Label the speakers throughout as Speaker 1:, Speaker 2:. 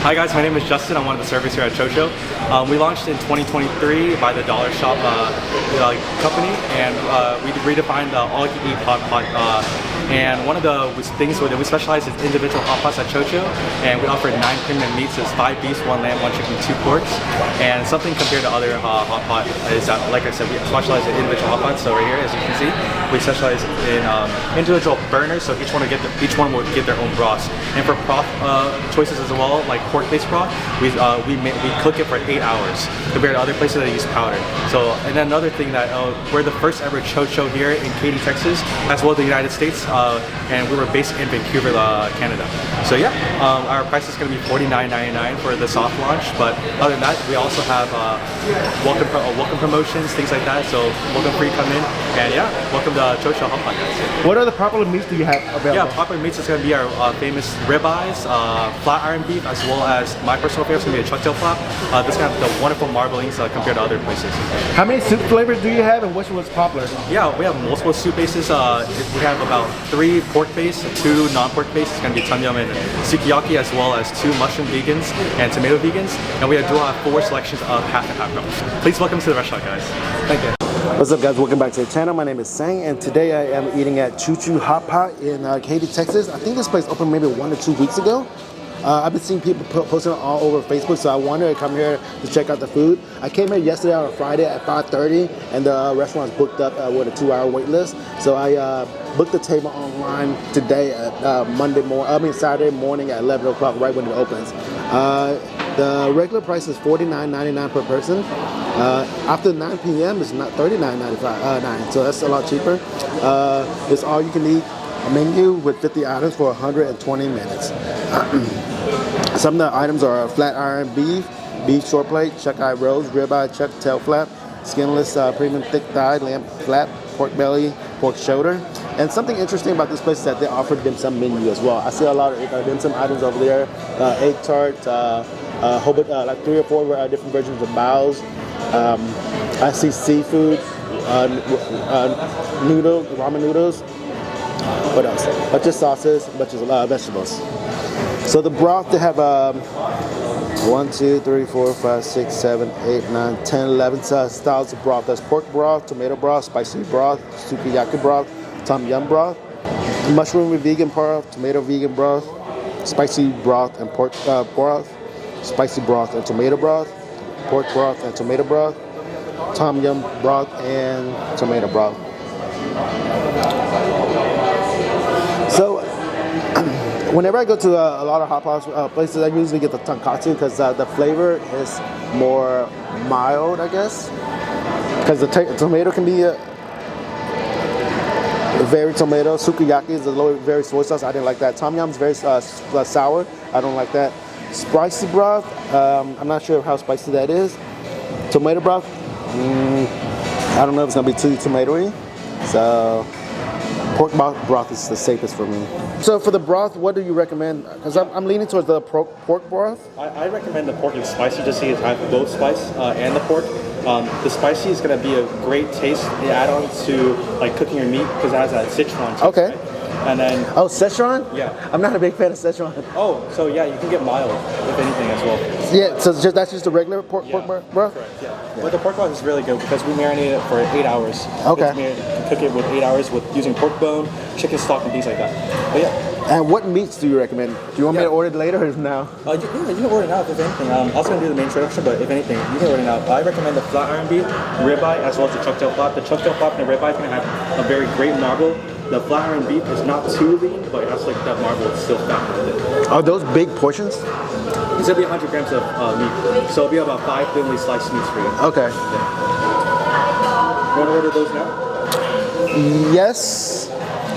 Speaker 1: Hi guys, my name is Justin. I'm one of the servers here at Chocho. We launched in 2023 by the Dollar Shop company, and we redefined the all-you-can-eat hot pot. And one of the things that we specialize is individual hot pots at Chocho, and we offer 9 premium meats. It's 5 beefs, 1 lamb, 1 chicken, 2 porks. And something compared to other hot pot is that, like I said, we specialize in individual hot pots. So right here, as you can see, we specialize in individual burners. So each one will get their own broths. And for broth choices as well, like pork-based broth, we cook it for 8 hours compared to other places that use powder. So, and then another thing that we're the first ever Chocho here in Katy, Texas, as well as the United States. And we were based in Vancouver, Canada. So yeah, our price is going to be $49.99 for the soft launch. But other than that, we also have welcome promotions, things like that. So welcome free, come in, and yeah, welcome to Chocho Hot Pot, guys.
Speaker 2: What other popular meats do you have available?
Speaker 1: Yeah, popular meats is going to be our famous ribeyes, flat iron beef, as well as my personal favorite is going to be a chuck tail flap. This kind of the wonderful marblings compared to other places.
Speaker 2: How many soup flavors do you have, and which one's popular?
Speaker 1: Yeah, we have multiple soup bases. We have about 3 pork base, 2 non-pork base. It's going to be tom yum and sukiyaki, as well as 2 mushroom vegans and tomato vegans. And we do have 4 selections of half and half rolls. Please welcome to the restaurant, guys. Thank you.
Speaker 2: What's up, guys? Welcome back to the channel. My name is Sang, and today I am eating at Chocho Hot Pot in Katy, Texas. I think this place opened maybe 1 or 2 weeks ago. I've been seeing people posting it all over Facebook, so I wanted to come here to check out the food. I came here yesterday on a Friday at 5:30, and the restaurant's booked up with a 2-hour wait list. So I booked the table online today at Saturday morning at 11 o'clock, right when it opens. The regular price is $49.99 per person. After 9 p.m. it's not $39.95, so that's a lot cheaper. It's all you can eat menu with 50 items for 120 minutes. Some of the items are flat iron beef, beef short plate, chuck eye rolls, ribeye, chuck tail flap, skinless premium thick thigh, lamb flap, pork belly, pork shoulder. And something interesting about this place is that they offer dim sum menu as well. I see a lot of dim sum items over there, egg tart, like 3 or 4 different versions of baos. I see seafood, ramen noodles. What else? A bunch of sauces, a bunch of vegetables. So the broth, they have 1, 2, 3, 4, 5, 6, 7, 8, 9, 10, 11 styles of broth. There's pork broth, tomato broth, spicy broth, sukiyaki broth, tom yum broth, mushroom and vegan broth, tomato vegan broth, spicy broth and pork broth, spicy broth and tomato broth, pork broth and tomato broth, tom yum broth and tomato broth. So, whenever I go to a lot of hot pot places, I usually get the tonkatsu because the flavor is more mild, I guess. Because the tomato can be very tomato. Sukiyaki is very soy sauce. I didn't like that. Tom yum is very sour. I don't like that. Spicy broth, I'm not sure how spicy that is. Tomato broth, I don't know if it's going to be too tomatoey. So, pork broth is the safest for me. So for the broth, what do you recommend? Because I'm leaning towards the pork broth.
Speaker 1: I recommend the pork and spicy just so you have both spice and the pork. The spicy is going to be a great taste to add on to like cooking your meat because it has that Sichuan taste.
Speaker 2: Okay.
Speaker 1: Right? And then
Speaker 2: Szechuan?
Speaker 1: Yeah.
Speaker 2: I'm not a big fan of Szechuan.
Speaker 1: Oh, so yeah, you can get mild with anything as well.
Speaker 2: Yeah, so that's just a regular pork broth?
Speaker 1: Correct, yeah. But the pork broth is really good because we marinate it for 8 hours.
Speaker 2: Okay.
Speaker 1: You cook it with 8 hours with using pork bone, chicken stock, and things like that. But yeah.
Speaker 2: And what meats do you recommend? Do you want me to order it later or now?
Speaker 1: You can order it now if anything. I was going to do the main introduction, but if anything, you can order it now. I recommend the flat iron beef, ribeye, as well as the chuck tail flap. The chuck tail flap and the ribeye is going to have a very great marble. The flat iron beef is not too lean, but it has like that marble. It's still fat with it.
Speaker 2: Are those big portions?
Speaker 1: It's going to be 100 grams of meat. So it'll be about 5 thinly sliced meats for you.
Speaker 2: Okay.
Speaker 1: Yeah. You want to order those now?
Speaker 2: Yes.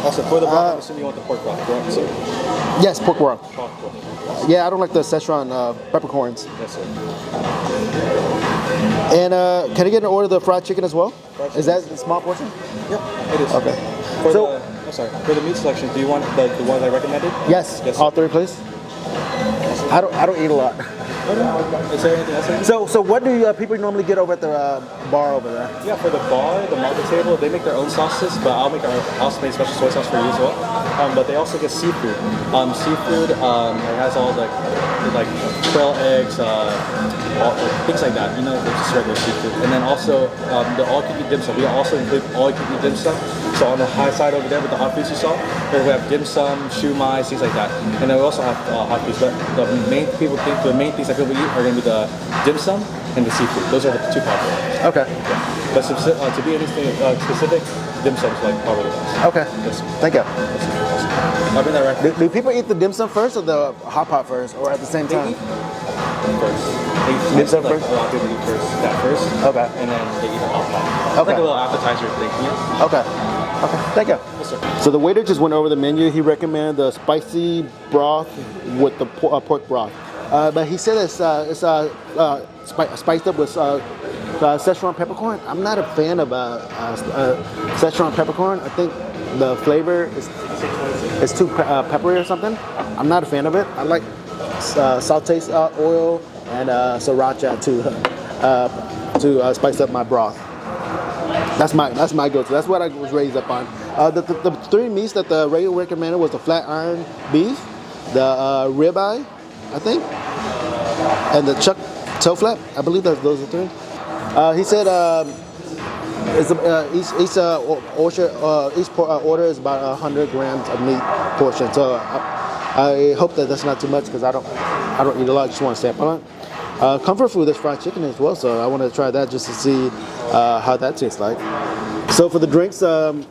Speaker 1: Also, for the broth, I'm assuming you want the pork broth, correct? So,
Speaker 2: yes, pork broth.
Speaker 1: pork broth.
Speaker 2: Yeah, I don't like the Szechuan peppercorns.
Speaker 1: Yes, sir.
Speaker 2: And can I get an order of the fried chicken as well?
Speaker 1: Fried chicken.
Speaker 2: Is that a small portion?
Speaker 1: Yeah, it is.
Speaker 2: Okay.
Speaker 1: For the meat selection, do you want the ones I recommended?
Speaker 2: Yes.
Speaker 1: Yes,
Speaker 2: All 3, please. I don't eat a lot.
Speaker 1: Is there anything else?
Speaker 2: So what do people normally get over at the bar over there?
Speaker 1: Yeah, for the bar, the market table, they make their own sauces, but I'll make our house-made special soy sauce for you as well. But they also get seafood. Seafood, it has all the like quail eggs, things like that. You know, just regular seafood. And then also the all-you-can-eat dim sum. We also include all-you-can-eat dim sum. So on the high side over there with the hot foods you saw, we have dim sum, shumai, things like that. And then we also have hot foods. But the main things that people eat are going to be the dim sum and the seafood. Those are the two popular.
Speaker 2: Okay.
Speaker 1: Yeah. But to be anything specific, dim sum's like probably the best.
Speaker 2: Okay.
Speaker 1: Yes.
Speaker 2: Thank you.
Speaker 1: I'll bring that right.
Speaker 2: Do people eat the dim sum first or the hot pot first, or at the same time?
Speaker 1: First.
Speaker 2: Dim sum first?
Speaker 1: A lot of people eat that first.
Speaker 2: Okay.
Speaker 1: And then they eat the hot pot. It's
Speaker 2: Okay.
Speaker 1: like a little appetizer thing. Yeah.
Speaker 2: Okay. Okay. Thank you.
Speaker 1: Yes, sir.
Speaker 2: So the waiter just went over the menu. He recommended the spicy broth with the pork broth. But he said it's spiced up with Szechuan peppercorn. I'm not a fan of Szechuan peppercorn. I think the flavor is too peppery or something. I'm not a fan of it. I like sauté oil and sriracha to spice up my broth. That's my go-to. That's what I was raised up on. The three meats that the radio recommended was the flat iron beef, the ribeye, I think, and the chuck toe flap. I believe those are three. He said each order is about 100 grams of meat portion. So I hope that that's not too much because I don't eat a lot. I just want to sample it. Comfort food, there's fried chicken as well, so I want to try that just to see how that tastes like. So for the drinks, the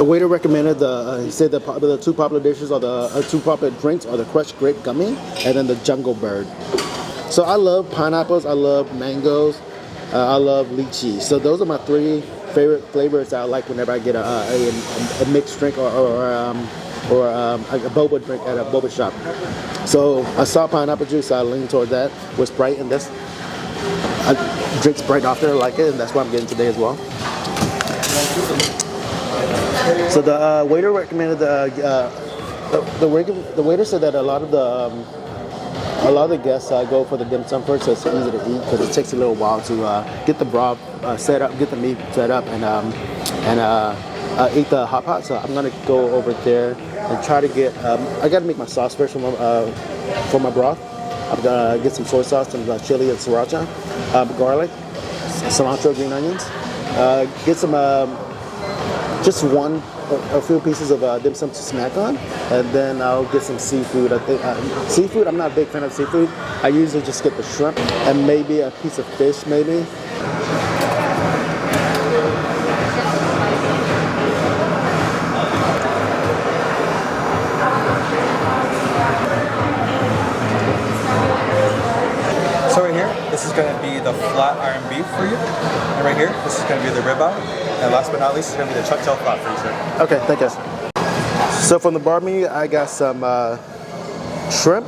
Speaker 2: waiter recommended he said the two popular dishes are the two popular drinks are the crushed grape gummy and then the jungle bird. So I love pineapples, I love mangoes, I love lychee. So those are my three favorite flavors I like whenever I get a mixed drink or a boba drink at a boba shop. So I saw pineapple juice, so I leaned toward that with Sprite, and I drink Sprite after I like it, and that's what I'm getting today as well. So the waiter recommended the waiter said that a lot of the guests go for the dim sum first, so it's easy to eat because it takes a little while to get the broth set up, get the meat set up, and eat the hot pot. So I'm gonna go over there and try to get. I gotta make my sauce first for my broth. I'm gonna get some soy sauce, some chili and sriracha, garlic, cilantro, green onions. Get some just a few pieces of dim sum to snack on, and then I'll get some seafood. I think seafood. I'm not a big fan of seafood. I usually just get the shrimp and maybe a piece of fish, maybe.
Speaker 1: So right here, this is going to be the flat iron beef for you. And right here, this is going to be the ribeye. And last but not least, it's going to be the chuck tail flat for you, sir.
Speaker 2: Okay, thank you. So from the bar menu, I got some shrimp,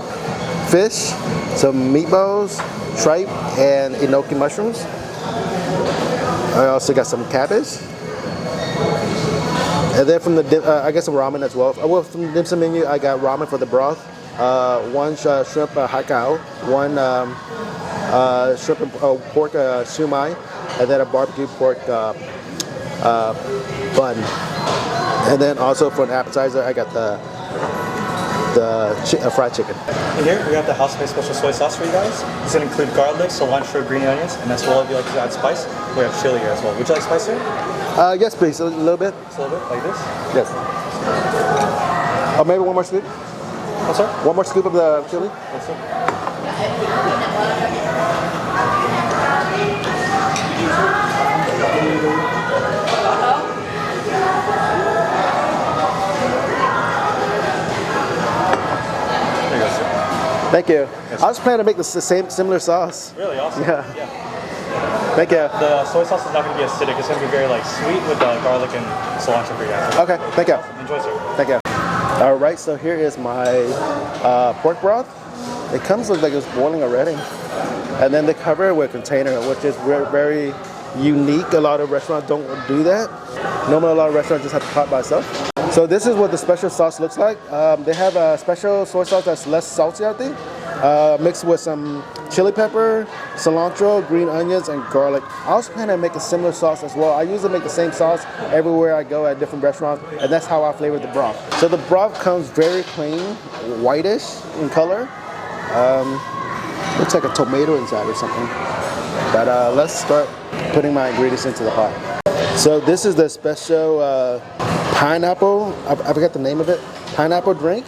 Speaker 2: fish, some meatballs, tripe, and enoki mushrooms. I also got some cabbage. And then from the I got some ramen as well. Well, from the dim sum menu, I got ramen for the broth, one shrimp hakao, one shrimp and pork shumai, and then a barbecue pork bun. And then also for an appetizer, I got the fried chicken.
Speaker 1: And here we got the house-made special soy sauce for you guys. It's going to include garlic, cilantro, green onions, and as well if you like to add spice, we have chili here as well. Would you like spice here?
Speaker 2: Yes, please. A little bit.
Speaker 1: Just a little bit, like this?
Speaker 2: Yes. Or maybe one more scoop.
Speaker 1: Oh, sorry?
Speaker 2: One more scoop of the chili.
Speaker 1: Yes, sir. There you go, sir.
Speaker 2: Thank you.
Speaker 1: Yes.
Speaker 2: I was planning to make the similar sauce.
Speaker 1: Really awesome.
Speaker 2: Yeah. Thank you.
Speaker 1: The soy sauce is not going to be acidic. It's going to be very sweet with garlic and cilantro for you guys.
Speaker 2: Okay, thank you.
Speaker 1: Enjoy, sir.
Speaker 2: Thank you. All right, so here is my pork broth. It comes like it's boiling already. And then they cover it with a container, which is very unique. A lot of restaurants don't do that. Normally, a lot of restaurants just have the pot by itself. So this is what the special sauce looks like. They have a special soy sauce that's less salty, I think. mixed with some chili pepper, cilantro, green onions, and garlic. I also kind of make a similar sauce as well. I usually make the same sauce everywhere I go at different restaurants, and that's how I flavor the broth. So the broth comes very plain, whitish in color. Looks like a tomato inside or something. But let's start putting my ingredients into the pot. So this is the special pineapple, I forgot the name of it, pineapple drink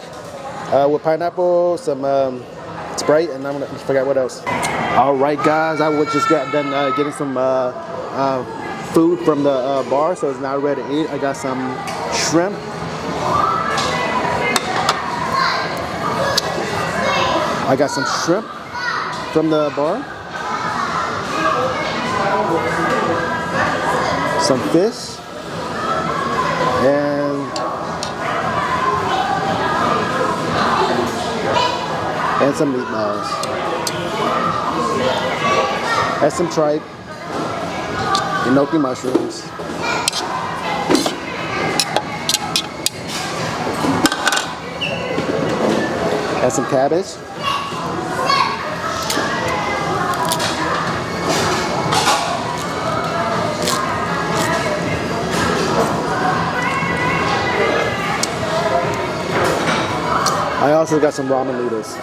Speaker 2: with pineapple, some Sprite, and I'm gonna forget what else. All right, guys, I just got done getting some food from the bar, so it's now ready to eat. I got some shrimp. I got some shrimp from the bar. Some fish. And some meatballs. And some tripe. Enoki mushrooms. And some cabbage. I also got some ramen noodles.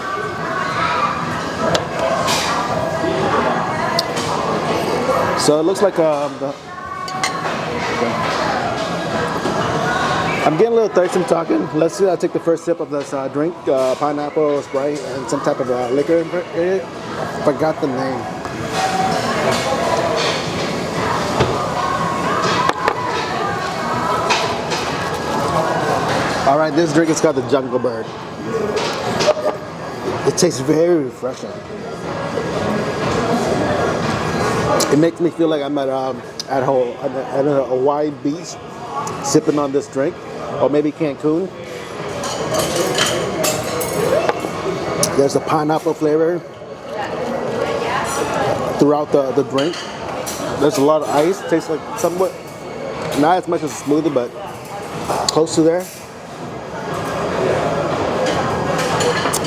Speaker 2: So it looks like I'm getting a little thirsty talking. Let's see, I'll take the first sip of this drink, pineapple, Sprite, and some type of liquor. Forgot the name. All right, this drink is called the Jungle Bird. It tastes very refreshing. It makes me feel like I'm at a Hawaii beach, sipping on this drink, or maybe Cancun. There's a pineapple flavor throughout the drink. There's a lot of ice. It tastes like somewhat, not as much as a smoothie, but close to there.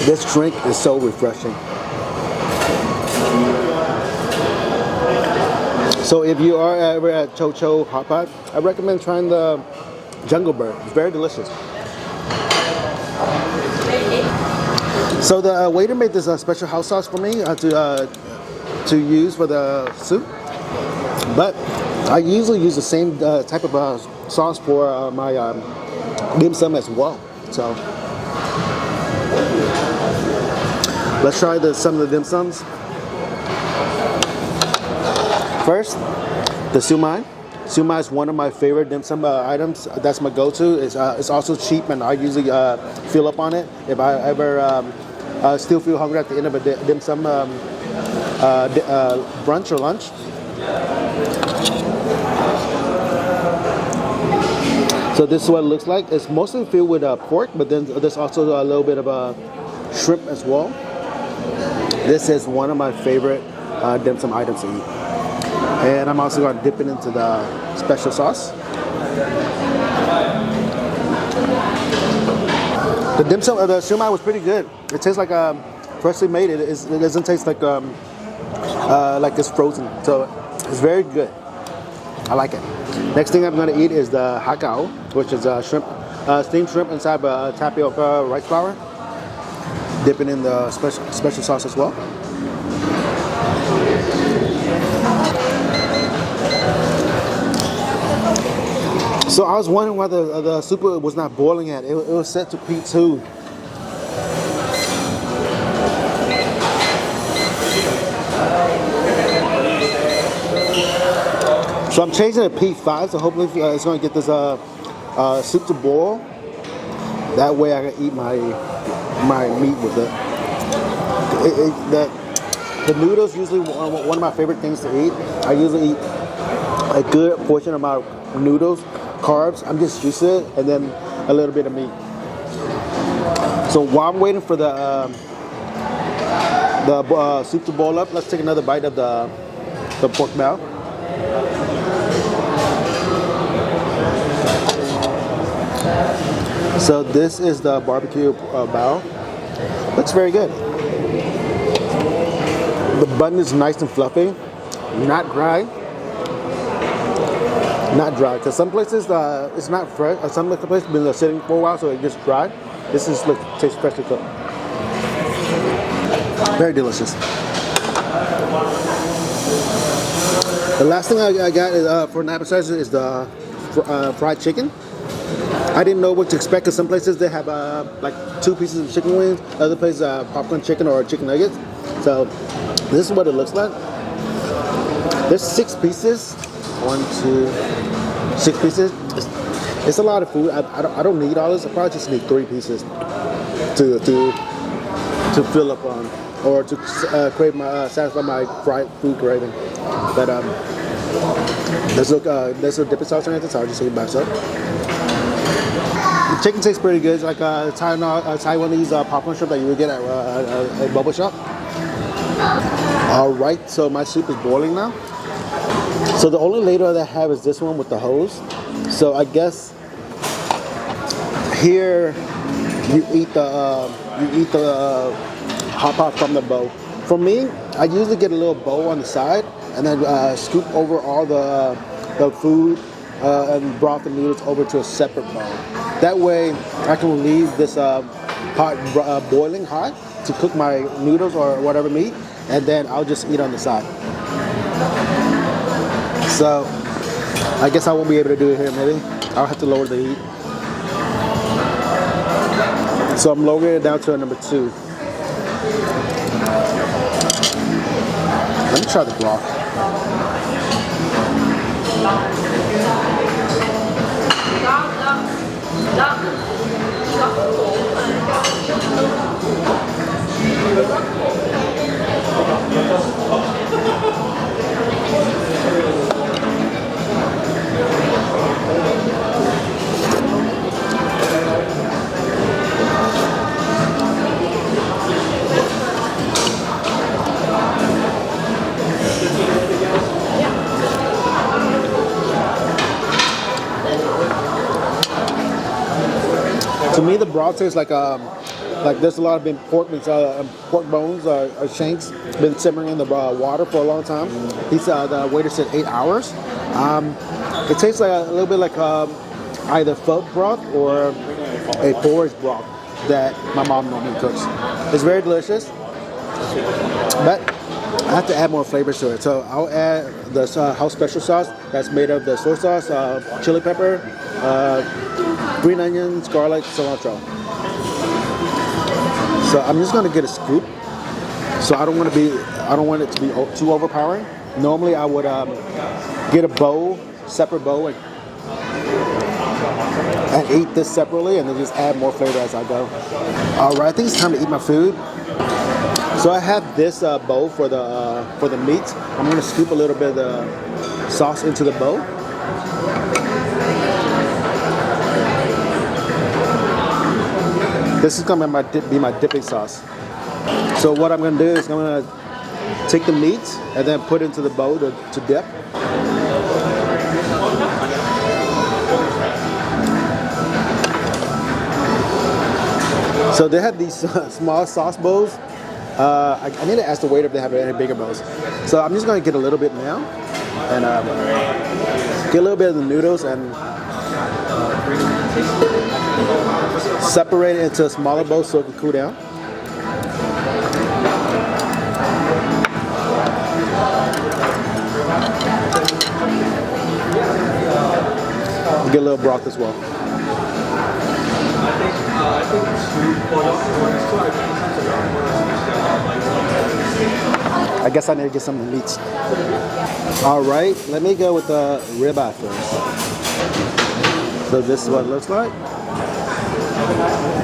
Speaker 2: This drink is so refreshing. So if you are ever at Chocho Hot Pot, I recommend trying the Jungle Bird. It's very delicious. So the waiter made this special house sauce for me to use for the soup. But I usually use the same type of sauce for my dim sum as well. So let's try some of the dim sums. First, the siumai. Siumai is one of my favorite dim sum items. That's my go-to. It's also cheap, and I usually fill up on it if I ever still feel hungry at the end of a dim sum brunch or lunch. So this is what it looks like. It's mostly filled with pork, but then there's also a little bit of shrimp as well. This is one of my favorite dim sum items to eat. And I'm also going to dip it into the special sauce. The dim sum, the siumai was pretty good. It tastes like freshly made. It doesn't taste like it's frozen. So it's very good. I like it. Next thing I'm going to eat is the hakao, which is shrimp, steamed shrimp inside of tapioca rice flour. Dip it in the special sauce as well. So I was wondering why the soup was not boiling yet. It was set to P2. So I'm changing it to P5, so hopefully it's going to get this soup to boil. That way I can eat my meat with it. The noodles usually one of my favorite things to eat. I usually eat a good portion of my noodles, carbs. I'm just used to it, and then a little bit of meat. So while I'm waiting for the soup to boil up, let's take another bite of the pork bao. So this is the barbecue bao. Looks very good. The bun is nice and fluffy, not dry. Not dry, because some places it's not fresh. Some places been sitting for a while, so it gets dry. This is tastes freshly cooked. Very delicious. The last thing I got is, for an appetizer is the fried chicken. I didn't know what to expect, because some places they have like 2 pieces of chicken wings, other places popcorn chicken or chicken nuggets. So this is what it looks like. There's 6 pieces. 1, 2, 6 pieces. It's a lot of food. I don't need all this. I probably just need 3 pieces to fill up on, or to satisfy my fried food craving. But there's no dipping sauce or anything, so I'll just take it by itself. The chicken tastes pretty good. It's like a Taiwanese popcorn shrimp that you would get at a bubble shop. All right, so my soup is boiling now. So the only ladle that I have is this one with the hose. So I guess here you eat the hot pot from the bowl. For me, I usually get a little bowl on the side and then scoop over all the food and broth and noodles over to a separate bowl. That way I can leave this pot boiling hot to cook my noodles or whatever meat, and then I'll just eat on the side. So I guess I won't be able to do it here, maybe. I'll have to lower the heat. So I'm lowering it down to a number 2. Let me try the broth. To me, the broth tastes like there's a lot of pork bones or shanks been simmering in the water for a long time. The waiter said 8 hours. It tastes like a little bit like either pho broth or a porridge broth that my mom normally cooks. It's very delicious, but I have to add more flavors to it. So I'll add the house special sauce that's made of the soy sauce, chili pepper, green onions, garlic, cilantro. So I'm just gonna get a scoop. So I don't want it to be too overpowering. Normally I would get a bowl, separate bowl, and eat this separately, and then just add more flavor as I go. All right, I think it's time to eat my food. So I have this bowl for the meat. I'm gonna scoop a little bit of the sauce into the bowl. This is gonna be my dipping sauce. So what I'm gonna do is I'm gonna take the meat and then put it into the bowl to dip. So they have these small sauce bowls. I need to ask the waiter if they have any bigger bowls. So I'm just gonna get a little bit now and get a little bit of the noodles and separate it into a smaller bowl so it can cool down. Get a little broth as well. I guess I need to get some meats. All right, let me go with the ribeye first. So this is what it looks like.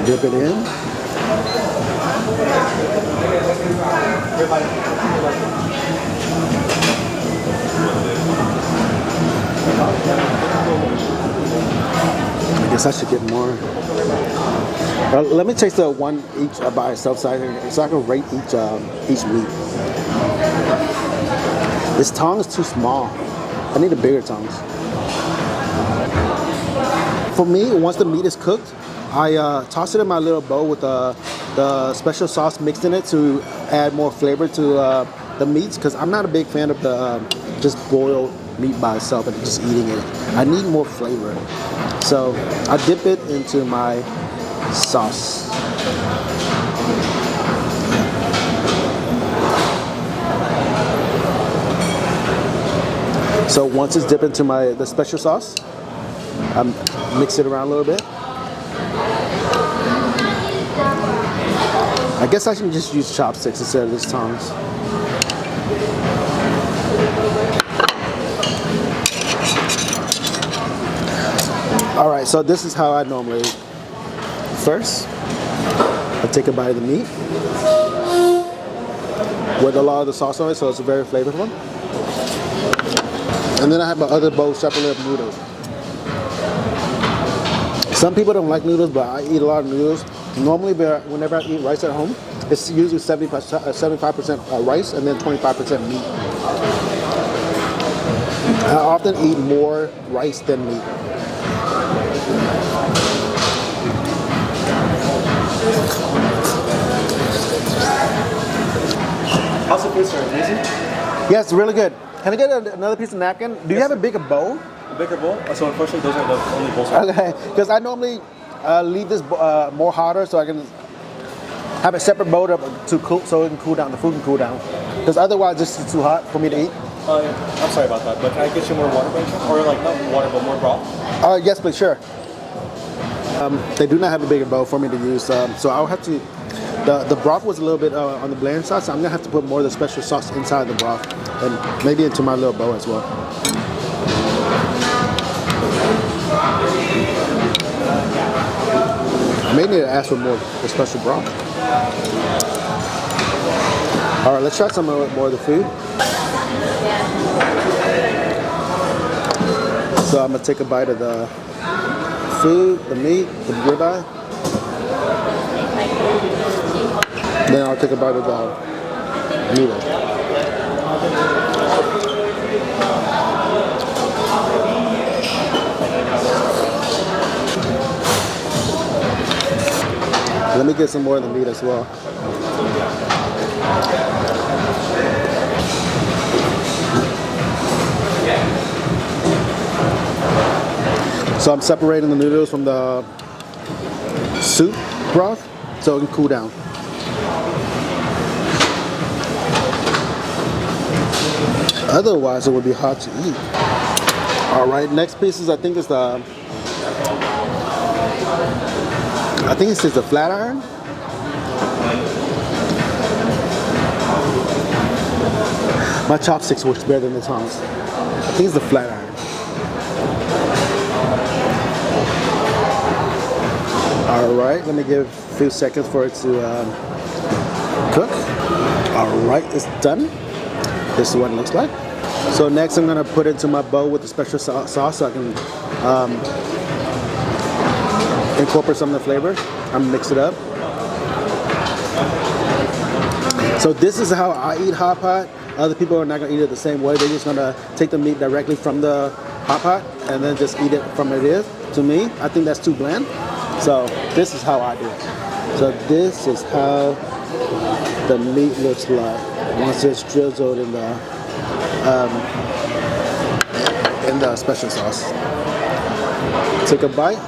Speaker 2: Dip it in. I guess I should get more. Let me taste the one each by itself so I can rate each meat. This tongue is too small. I need a bigger tongs. For me, once the meat is cooked, I toss it in my little bowl with the special sauce mixed in it to add more flavor to the meats, because I'm not a big fan of the just boiled meat by itself and just eating it. I need more flavor. So I dip it into my sauce. So once it's dipped into the special sauce, I mix it around a little bit. I guess I should just use chopsticks instead of these tongs. All right, so this is how I normally eat. First, I take a bite of the meat with a lot of the sauce on it, so it's very flavorful. And then I have my other bowl separately of noodles. Some people don't like noodles, but I eat a lot of noodles. Normally, whenever I eat rice at home, it's usually 75% rice and then 25% meat. I often eat more rice than meat.
Speaker 1: How's the food, sir? Amazing?
Speaker 2: Yes, really good. Can I get another piece of napkin? Do you have a bigger bowl?
Speaker 1: A bigger bowl? So unfortunately, those are the only bowls.
Speaker 2: Okay, because I normally leave this more hotter so I can have a separate bowl to cool, so it can cool down. The food can cool down. Because otherwise, this is too hot for me to eat.
Speaker 1: I'm sorry about that, but can I get you more water, by chance? Or like not water, but more broth?
Speaker 2: Yes, please, sure. They do not have a bigger bowl for me to use, so I'll have to. The broth was a little bit on the bland side, so I'm gonna have to put more of the special sauce inside the broth and maybe into my little bowl as well. I may need to ask for more of the special broth. All right, let's try some more of the food. So I'm gonna take a bite of the food, the meat, the ribeye. Then I'll take a bite of the noodle. Let me get some more of the meat as well. So I'm separating the noodles from the soup broth so it can cool down. Otherwise, it would be hard to eat. All right, next piece is I think it's the flat iron. My chopsticks works better than the tongs. I think it's the flat iron. All right, let me give a few seconds for it to cook. All right, it's done. This is what it looks like. So next I'm gonna put it into my bowl with the special sauce so I can incorporate some of the flavor. I'm gonna mix it up. So this is how I eat hot pot. Other people are not gonna eat it the same way. They're just gonna take the meat directly from the hot pot and then just eat it from where it is. To me, I think that's too bland. So this is how I do it. So this is how the meat looks like once it's drizzled in the special sauce. Take a bite,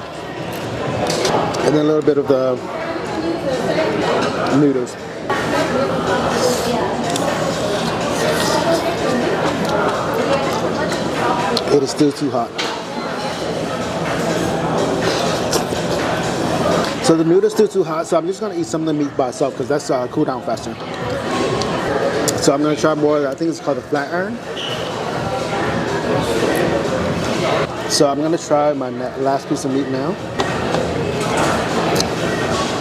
Speaker 2: and then a little bit of the noodles. It is still too hot. So the noodle's still too hot, so I'm just gonna eat some of the meat by itself because that's cool down faster. So I'm gonna try more. I think it's called the flat iron. So I'm gonna try my last piece of meat now.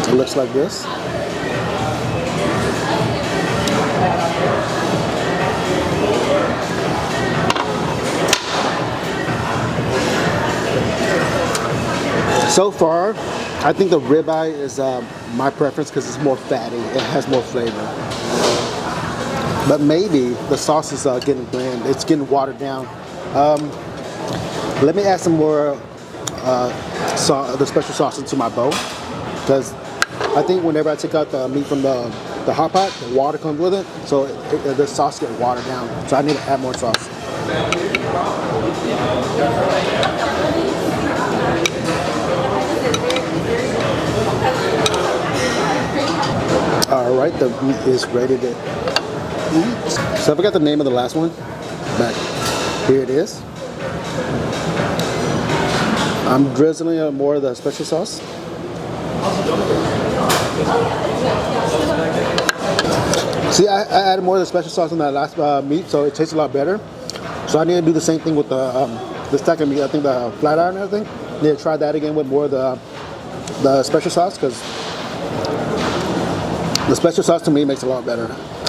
Speaker 2: It looks like this. So far, I think the ribeye is my preference because it's more fatty. It has more flavor. But maybe the sauce is getting bland. It's getting watered down. Let me add some more the special sauce into my bowl because I think whenever I take out the meat from the the hot pot, the water comes with it, so the sauce gets watered down. So I need to add more sauce. All right, the meat is ready to eat. So I forgot the name of the last one, but here it is. I'm drizzling more of the special sauce. See, I added more of the special sauce in that last meat, so it tastes a lot better. So I need to do the same thing with the second meat. I think the flat iron and everything. I need to try that again with more of the special sauce, because the special sauce to me makes it a lot better.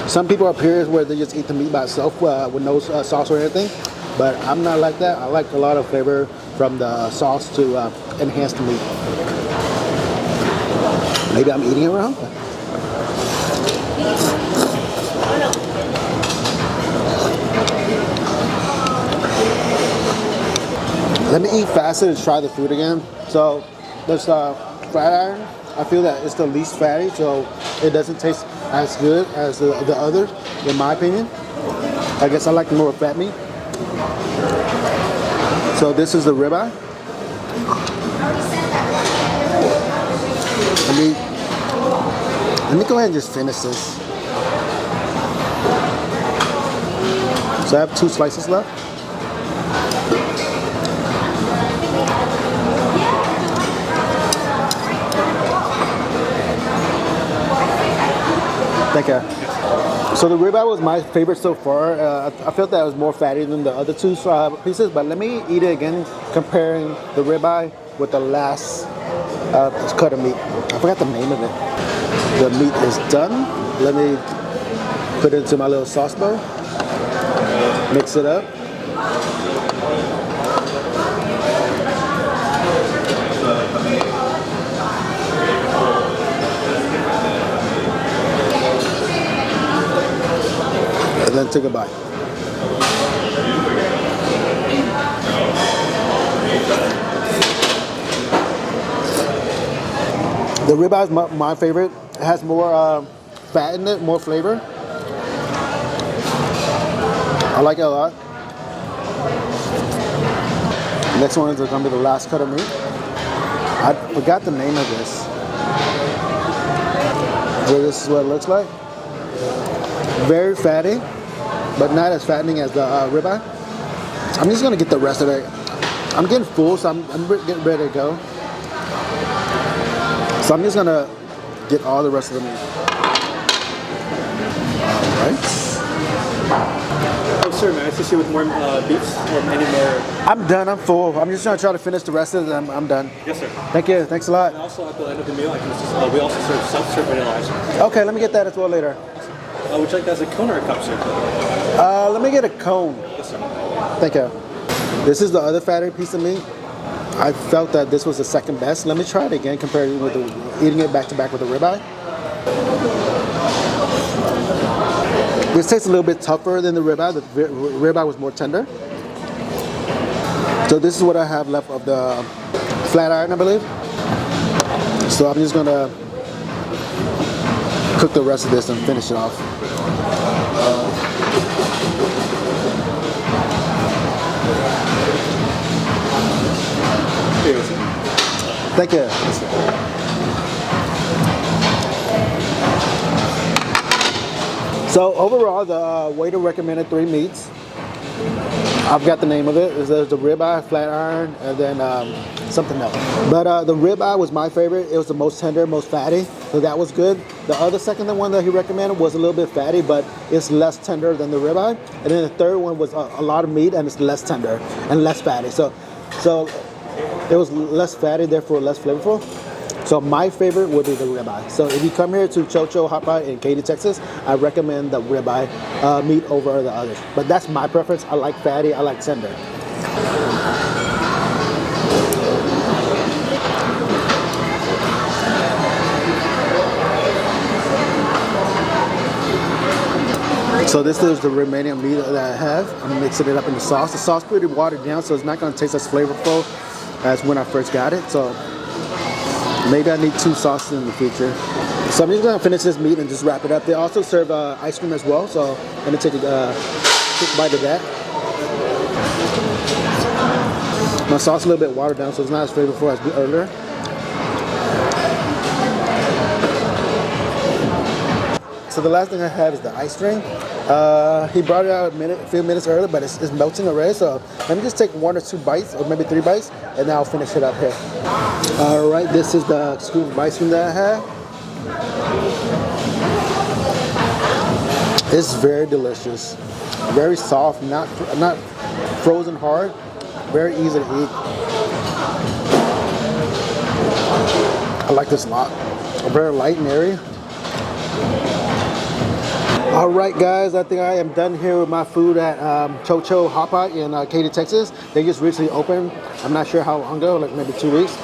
Speaker 2: Some people are periods where they just eat the meat by itself with no sauce or anything, but I'm not like that. I like a lot of flavor from the sauce to enhance the meat. Maybe I'm eating it wrong. Let me eat faster and try the food again. So there's flat iron. I feel that it's the least fatty, so it doesn't taste as good as the other, in my opinion. I guess I like more fat meat. So this is the ribeye. Let me go ahead and just finish this. So I have 2 slices left. Thank you. So the ribeye was my favorite so far. I felt that it was more fatty than the other 2 pieces, but let me eat it again, comparing the ribeye with the last cut of meat. I forgot the name of it. The meat is done. Let me put it into my little sauce bowl. Mix it up. And then take a bite. The ribeye is my favorite. It has more fat in it, more flavor. I like it a lot. Next one is going to be the last cut of meat. I forgot the name of this. So this is what it looks like. Very fatty, but not as fattening as the ribeye. I'm just gonna get the rest of it. I'm getting full, so I'm getting ready to go. So I'm just gonna get all the rest of the meat. All right.
Speaker 1: Oh, sir, may I assist you with more beefs or any more?
Speaker 2: I'm done. I'm full. I'm just gonna try to finish the rest of it. I'm done.
Speaker 1: Yes, sir.
Speaker 2: Thank you. Thanks a lot.
Speaker 1: And also at the end of the meal, I can assist, we also serve self-serve vanilla ice cream.
Speaker 2: Okay, let me get that as well later.
Speaker 1: Would you like that as a cone or a cup, sir?
Speaker 2: Let me get a cone.
Speaker 1: Yes, sir.
Speaker 2: Thank you. This is the other fatty piece of meat. I felt that this was the second best. Let me try it again, compared with eating it back to back with the ribeye. This tastes a little bit tougher than the ribeye. The ribeye was more tender. So this is what I have left of the flat iron, I believe. So I'm just gonna cook the rest of this and finish it off. Thank you. So overall, the waiter recommended 3 meats. I've got the name of it. There's the ribeye, flat iron, and then something else. But the ribeye was my favorite. It was the most tender, most fatty, so that was good. The other second one that he recommended was a little bit fatty, but it's less tender than the ribeye. And then the third one was a lot of meat, and it's less tender and less fatty. So it was less fatty, therefore less flavorful. So my favorite would be the ribeye. So if you come here to Chocho Hot Pot in Katy, Texas, I recommend the ribeye meat over the others. But that's my preference. I like fatty, I like tender. So this is the remaining meat that I have. I'm mixing it up in the sauce. The sauce is pretty watered down, so it's not going to taste as flavorful as when I first got it. So maybe I need 2 sauces in the future. So I'm just gonna finish this meat and just wrap it up. They also serve ice cream as well, so I'm gonna take a quick bite of that. My sauce is a little bit watered down, so it's not as flavorful as earlier. So the last thing I have is the ice cream. He brought it out a few minutes earlier, but it's melting already. So let me just take 1 or 2 bites, or maybe 3 bites, and then I'll finish it up here. All right, this is the scoop of ice cream that I have. It's very delicious, very soft, not frozen hard, very easy to eat. I like this a lot. Very light and airy. All right, guys, I think I am done here with my food at Chocho Hot Pot in Katy, Texas. They just recently opened. I'm not sure how long ago, like maybe 2 weeks.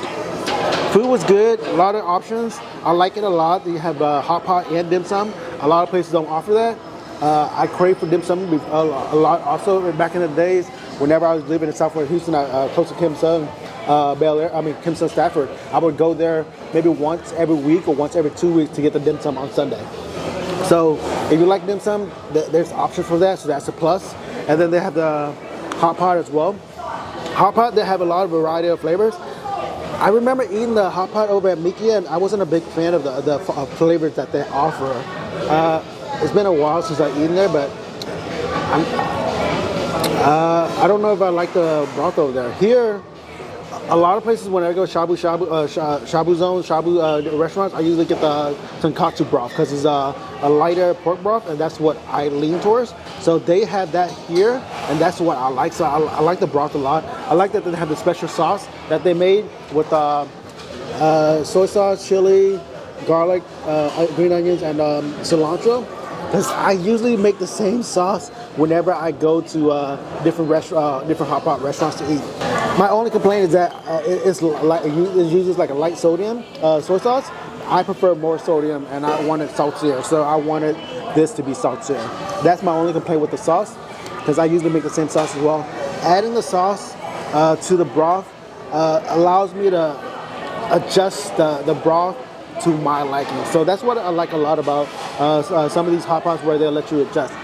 Speaker 2: Food was good, a lot of options. I like it a lot. You have hot pot and dim sum. A lot of places don't offer that. I crave for dim sum a lot also. Back in the days, whenever I was living in Southwest Houston, close to Kim Sung, Kim Sung, Stafford, I would go there maybe once every week or once every 2 weeks to get the dim sum on Sunday. So if you like dim sum, there's options for that, so that's a plus. And then they have the hot pot as well. Hot pot, they have a lot of variety of flavors. I remember eating the hot pot over at Mickey, and I wasn't a big fan of the flavors that they offer. It's been a while since I've eaten there, but I don't know if I like the broth over there. Here, a lot of places when I go shabu restaurants, I usually get the tonkatsu broth because it's a lighter pork broth, and that's what I lean towards. So they have that here, and that's what I like. So I like the broth a lot. I like that they have the special sauce that they made with soy sauce, chili, garlic, green onions, and cilantro. Because I usually make the same sauce whenever I go to different hot pot restaurants to eat. My only complaint is that it's uses like a light sodium soy sauce. I prefer more sodium, and I want it saltier, so I wanted this to be saltier. That's my only complaint with the sauce, because I usually make the same sauce as well. Adding the sauce to the broth allows me to adjust the broth to my liking. So that's what I like a lot about some of these hot pots where they'll let you adjust.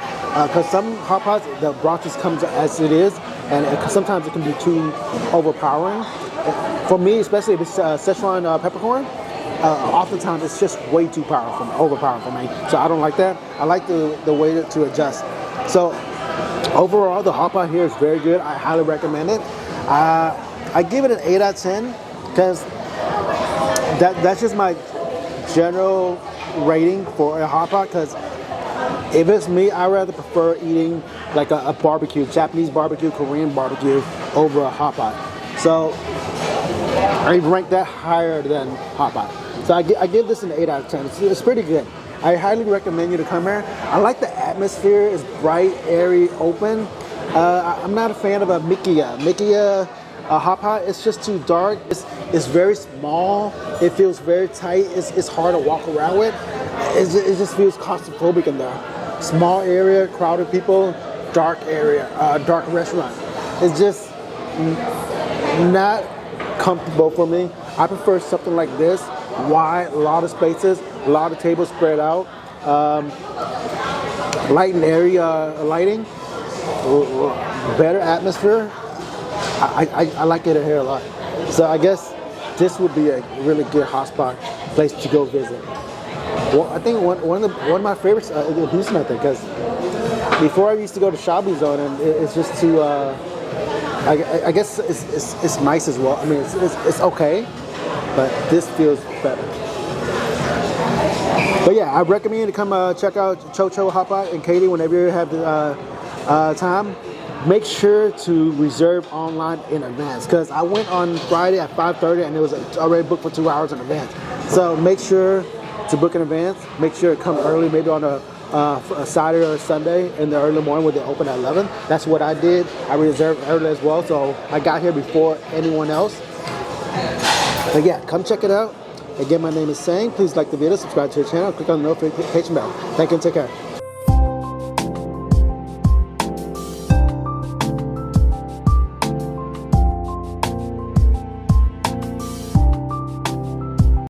Speaker 2: Because some hot pots, the broth just comes as it is, and sometimes it can be too overpowering. For me, especially if it's Szechuan peppercorn, oftentimes it's just way too overpowering for me. So I don't like that. I like the way to adjust. So overall, the hot pot here is very good. I highly recommend it. I give it an 8 out of 10 because that's just my general rating for a hot pot, because if it's me, I rather prefer eating like a barbecue, Japanese barbecue, Korean barbecue over a hot pot. So I rank that higher than hot pot. So I give this an 8 out of 10. It's pretty good. I highly recommend you to come here. I like the atmosphere. It's bright, airy, open. I'm not a fan of a Mickey hot pot. It's just too dark. It's very small. It feels very tight. It's hard to walk around with. It just feels claustrophobic in there. Small area, crowded people, dark area, dark restaurant. It's just not comfortable for me. I prefer something like this. Wide, a lot of spaces, a lot of tables spread out, light and airy lighting, better atmosphere. I like it here a lot. So I guess this would be a really good hotspot place to go visit. Well, I think one of my favorites is Houston, I think, because before I used to go to Shabu Zone, and it's just too. I guess it's nice as well. I mean, it's okay, but this feels better. But yeah, I recommend you to come check out Chocho Hotpot in Katy whenever you have the time. Make sure to reserve online in advance, because I went on Friday at 5:30 and it was already booked for 2 hours in advance. So make sure to book in advance. Make sure to come early, maybe on a Saturday or Sunday in the early morning when they open at 11. That's what I did. I reserved early as well, so I got here before anyone else. But yeah, come check it out. Again, my name is Sang. Please like the video, subscribe to the channel, click on the notification bell. Thank you and take care.